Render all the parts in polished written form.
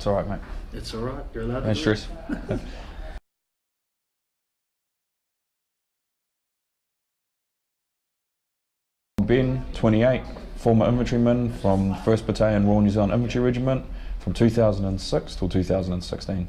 It's all right, mate. It's all right. You're allowed to. No stress. Ben, 28, former infantryman from 1st Battalion Royal New Zealand Infantry Regiment from 2006 till 2016.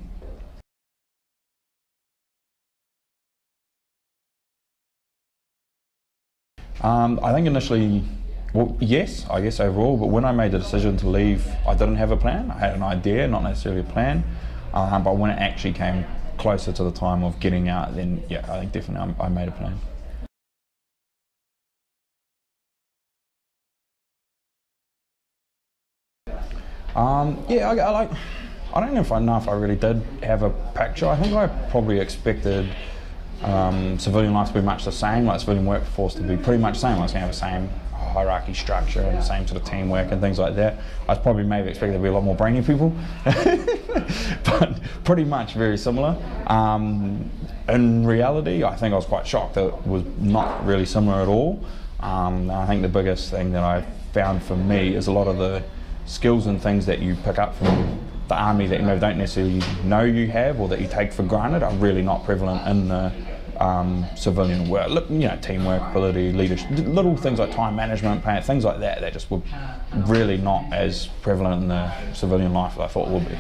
I think initially, well, yes, I guess overall, but when I made the decision to leave, I didn't have a plan. I had an idea, not necessarily a plan, but when it actually came closer to the time of getting out, then yeah, I think definitely I made a plan. Yeah, I don't know if I really did have a picture. I think I probably expected civilian life to be much the same, like civilian workforce to be pretty much the same. I was going to have the same hierarchy structure and the same sort of teamwork and things like that. I was probably maybe expected to be a lot more brainy people, but pretty much very similar. In reality, I think I was quite shocked that it was not really similar at all. I think the biggest thing that I found for me is a lot of the skills and things that you pick up from the army that you maybe don't necessarily know you have or that you take for granted are really not prevalent in the civilian work. You know, teamwork, ability, leadership, little things like time management, things like that that just were really not as prevalent in the civilian life that I thought it would be.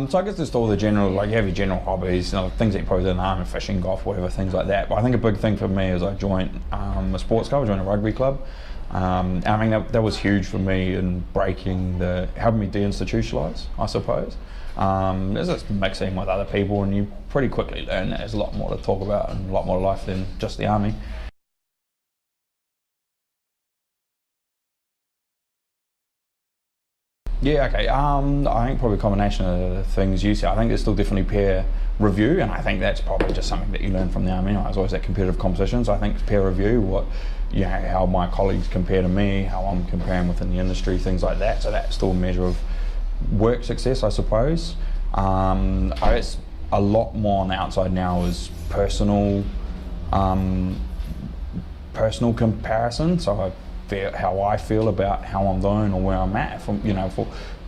So I guess there's all the general, like you have your general hobbies, you know, things that you probably do in the army, fishing, golf, whatever, things like that. But I think a big thing for me is I joined a sports club, I joined a rugby club. I mean, that was huge for me in helping me deinstitutionalise, I suppose. There's just mixing with other people and you pretty quickly learn that there's a lot more to talk about and a lot more to life than just the army. Yeah, okay. I think probably a combination of the things you said. I think there's still definitely peer review, and I think that's probably just something that you learn from the army. I was always at competitive competitions. So I think peer review, how my colleagues compare to me, how I'm comparing within the industry, things like that. So that's still a measure of work success, I suppose. I guess a lot more on the outside now is personal comparison. So how I feel about how I'm doing or where I'm at, for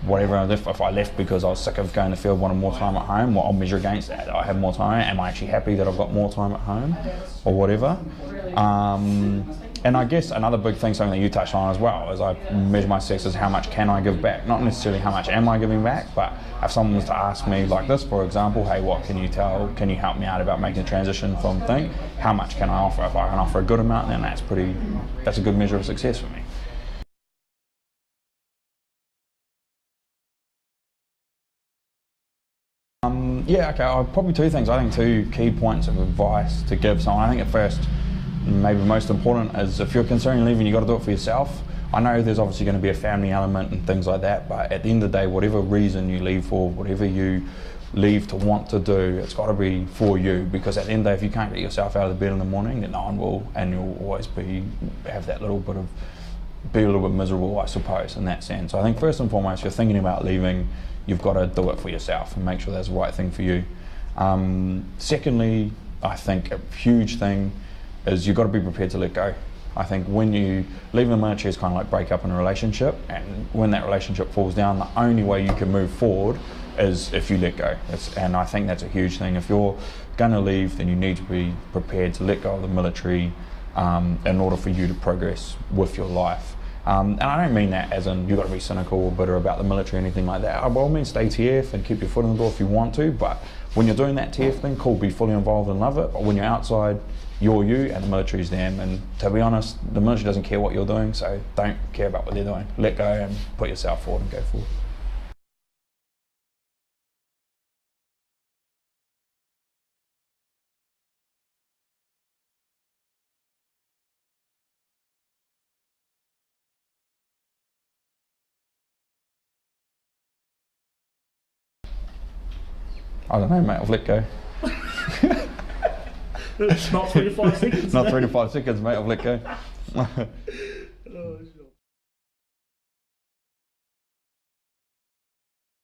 whatever if I left because I was sick of going to the field, wanted more time at home, I'll measure against that. I have more time. Am I actually happy that I've got more time at home or whatever? And I guess another big thing, something that you touched on as well, is I measure my success as how much can I give back. Not necessarily how much am I giving back, but if someone was to ask me like this, for example, hey, what can you help me out about making a transition from thing? How much can I offer? If I can offer a good amount, then that's a good measure of success for me. Yeah, okay, probably two things. I think two key points of advice to give someone. I think at first, maybe most important is if you're considering leaving, you've got to do it for yourself. I know there's obviously going to be a family element and things like that, but at the end of the day, whatever reason you leave for, whatever you leave to want to do, it's got to be for you, because at the end of the day, if you can't get yourself out of the bed in the morning, then no one will, and you'll always be a little bit miserable, I suppose, in that sense. So I think first and foremost, if you're thinking about leaving, you've got to do it for yourself and make sure that's the right thing for you. Secondly, I think a huge thing is you've got to be prepared to let go. I think when you leave the military, it's kind of like break up in a relationship, and when that relationship falls down, the only way you can move forward is if you let go. And I think that's a huge thing. If you're going to leave, then you need to be prepared to let go of the military in order for you to progress with your life. And I don't mean that as in you've got to be cynical or bitter about the military or anything like that. By all means, stay TF and keep your foot in the door if you want to, but when you're doing that TF thing, cool, be fully involved and love it. But when you're outside, you're you and the military's them. And to be honest, the military doesn't care what you're doing, so don't care about what they're doing. Let go and put yourself forward and go forward. I don't know, mate, I've let go. It's not 3 to 5 seconds. Not 3 to 5 seconds, mate, I've let go. Oh,